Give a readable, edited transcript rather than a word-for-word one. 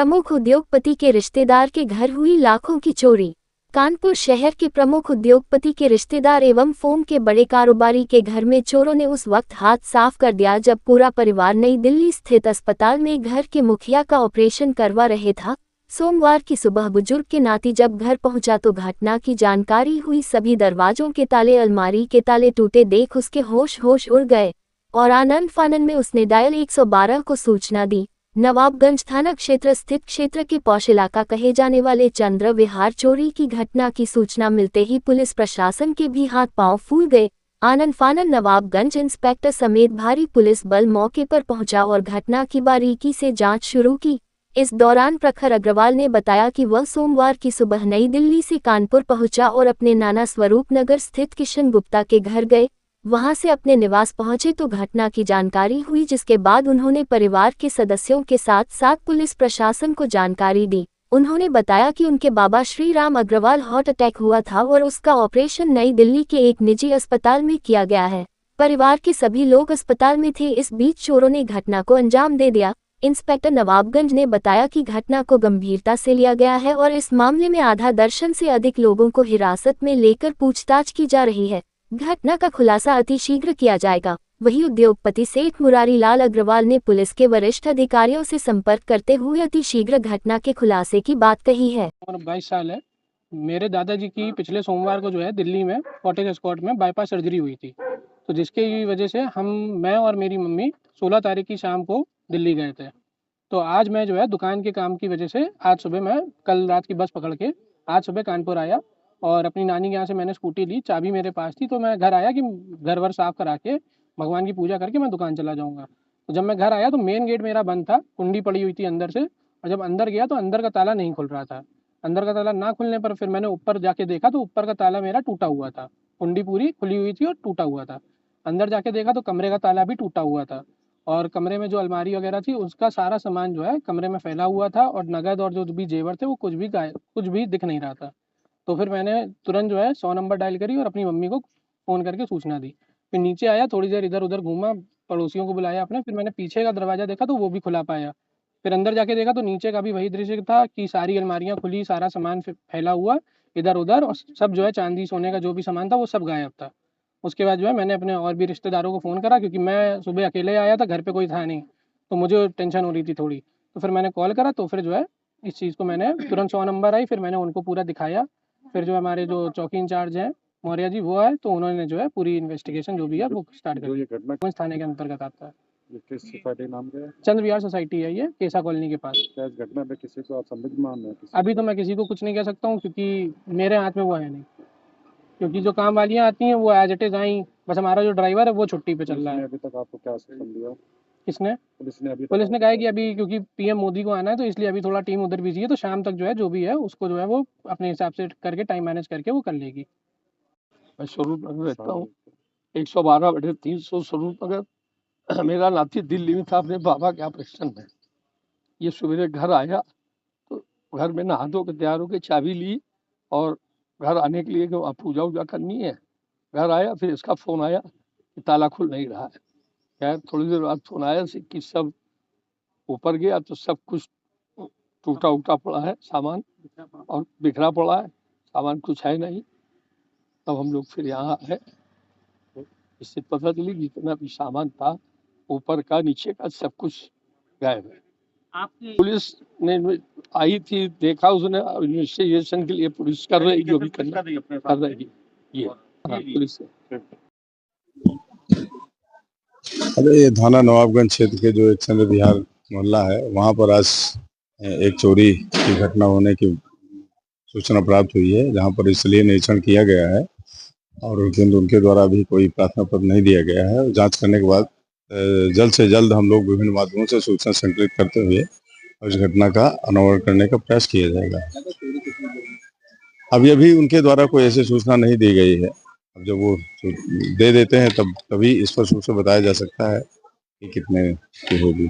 प्रमुख उद्योगपति के रिश्तेदार के घर हुई लाखों की चोरी। कानपुर शहर के प्रमुख उद्योगपति के रिश्तेदार एवं फोम के बड़े कारोबारी के घर में चोरों ने उस वक्त हाथ साफ कर दिया जब पूरा परिवार नई दिल्ली स्थित अस्पताल में घर के मुखिया का ऑपरेशन करवा रहे था। सोमवार की सुबह बुजुर्ग के नाती जब घर पहुंचा तो घटना की जानकारी हुई। सभी दरवाजों के ताले, अलमारी के ताले टूटे देख उसके होश उड़ गए और आनंद फानन में उसने डायल 112 को सूचना दी। नवाबगंज थाना क्षेत्र स्थित क्षेत्र के पौष इलाका कहे जाने वाले चंद्र विहार चोरी की घटना की सूचना मिलते ही पुलिस प्रशासन के भी हाथ पांव फूल गए। आनंद फानन नवाबगंज इंस्पेक्टर समेत भारी पुलिस बल मौके पर पहुंचा और घटना की बारीकी से जांच शुरू की। इस दौरान प्रखर अग्रवाल ने बताया कि वह सोमवार की सुबह नई दिल्ली से कानपुर पहुंचा और अपने नाना स्वरूप नगर स्थित किशन गुप्ता के घर गए। वहां से अपने निवास पहुंचे तो घटना की जानकारी हुई, जिसके बाद उन्होंने परिवार के सदस्यों के साथ साथ पुलिस प्रशासन को जानकारी दी। उन्होंने बताया कि उनके बाबा श्री राम अग्रवाल हार्ट अटैक हुआ था और उसका ऑपरेशन नई दिल्ली के एक निजी अस्पताल में किया गया है। परिवार के सभी लोग अस्पताल में थे। इस बीच चोरों ने घटना को अंजाम दे दिया। इंस्पेक्टर नवाबगंज ने बताया कि घटना को गंभीरता से लिया गया है और इस मामले में आधा दर्जन से अधिक लोगों को हिरासत में लेकर पूछताछ की जा रही है। घटना का खुलासा अतिशीघ्र किया जाएगा। वहीं उद्योगपति सेठ मुरारी लाल अग्रवाल ने पुलिस के वरिष्ठ अधिकारियों से संपर्क करते हुए अतिशीघ्र घटना के खुलासे की बात कही है। 22 साल है। मेरे दादाजी की पिछले सोमवार को जो है दिल्ली में कॉटेज एस्कॉर्ट में बाईपास सर्जरी हुई थी, तो जिसकी वजह से मैं और मेरी मम्मी 16 तारीख की शाम को दिल्ली गए थे। तो आज मैं जो है दुकान के काम की वजह से आज सुबह मैं कल रात की बस पकड़ के आज सुबह कानपुर आया और अपनी नानी के यहाँ से मैंने स्कूटी ली, चाबी मेरे पास थी। तो मैं घर आया कि घर वर साफ करा के भगवान की पूजा करके मैं दुकान चला जाऊँगा। तो जब मैं घर आया तो मेन गेट मेरा बंद था, कुंडी पड़ी हुई थी अंदर से, और जब अंदर गया तो अंदर का ताला नहीं खुल रहा था। अंदर का ताला ना खुलने पर फिर मैंने ऊपर जाके देखा तो ऊपर का ताला मेरा टूटा हुआ था। कुंडी पूरी खुली हुई थी और टूटा हुआ था। अंदर जाके देखा तो कमरे का ताला भी टूटा हुआ था और कमरे में जो अलमारी वगैरह थी उसका सारा सामान जो है कमरे में फैला हुआ था और नगद और जो भी जेवर थे वो कुछ भी दिख नहीं रहा था। तो फिर मैंने तुरंत जो है 100 नंबर डायल करी और अपनी मम्मी को फ़ोन करके सूचना दी। फिर नीचे आया, थोड़ी देर इधर उधर घूमा, पड़ोसियों को बुलाया अपने। फिर मैंने पीछे का दरवाज़ा देखा तो वो भी खुला पाया। फिर अंदर जाके देखा तो नीचे का भी वही दृश्य था कि सारी अलमारियाँ खुली, सारा सामान फैला हुआ इधर उधर, और सब जो है चांदी सोने का जो भी सामान था वो सब गायब था। उसके बाद जो है मैंने अपने और भी रिश्तेदारों को फ़ोन करा, क्योंकि मैं सुबह अकेले आया था, घर पे कोई था नहीं, तो मुझे टेंशन हो रही थी थोड़ी। तो फिर मैंने कॉल करा, तो फिर जो है इस चीज़ को मैंने तुरंत 100 नंबर आई, फिर मैंने उनको पूरा दिखाया। फिर जो हमारे जो चौकी इंचार्ज हैं मौर्य जी वो आए, तो उन्होंने जो है पूरी इन्वेस्टिगेशन जो भी है वो स्टार्ट कर दी। गंज थाने के अंतर्गत आता है। ये किस सोसाइटी नाम क्या है? चंद्र विहार सोसाइटी है, ये केसा कॉलोनी के पास। क्या इस घटना में किसी को आप संदिग्ध मान रहे हैं? अभी तो मैं किसी को कुछ नहीं कह सकता हूँ, क्योंकि मेरे हाथ में वो है नहीं। क्योंकि जो काम वालियाँ आती हैं वो एज इट इज़ आई, बस हमारा जो ड्राइवर है वो छुट्टी पे चल रहा है। अभी तक आपको क्या आश्वासन दिया? किसने? पुलिस ने कहा है कि अभी क्योंकि पीएम मोदी को आना है तो इसलिए अभी थोड़ा टीम उधर बिजी है, तो शाम तक जो है जो भी है उसको जो है वो अपने हिसाब से करके टाइम मैनेज करके वो कर लेगी। मैं स्वरूप नगर रहता हूँ, 112/300 स्वरूप नगर। मेरा नाती दिल्ली में था अपने बाबा के ऑपरेशन में। ये सवेरे घर आया तो घर में नहा धो के तैयार होकर चाबी ली और घर आने के लिए कि वहाँ पूजा वूजा करनी है। घर आया, फिर इसका फ़ोन आया कि ताला खुल नहीं रहा है। खैर थोड़ी देर बाद फ़ोन आया कि सब ऊपर गया तो सब कुछ टूटा उटा पड़ा है सामान और बिखरा पड़ा है, सामान कुछ है नहीं। तब हम लोग फिर यहाँ आए, इससे पता चली जितना भी सामान था ऊपर का नीचे का सब कुछ गायब है। पुलिस ने आई थी, देखा, उसने इन्वेस्टिगेशन के लिए पुलिस कर रही जो भी कर रही ये पुलिस से। अरे ये थाना नवाबगंज क्षेत्र के जो एक चंद्र विहार मोहल्ला है वहाँ पर आज एक चोरी की घटना होने की सूचना प्राप्त हुई है, जहाँ पर इसलिए निरीक्षण किया गया है और किंतु उनके द्वारा भी कोई प्रार्थना पत्र नहीं दिया गया है। जांच करने के बाद जल्द से जल्द हम लोग विभिन्न माध्यमों से सूचना संकलित करते हुए इस घटना का अनावरण करने का प्रयास किया जाएगा। अभी उनके द्वारा कोई ऐसी सूचना नहीं दी गई है। अब जब वो दे देते हैं तभी स्पष्ट रूप से बताया जा सकता है कि कितने की होगी।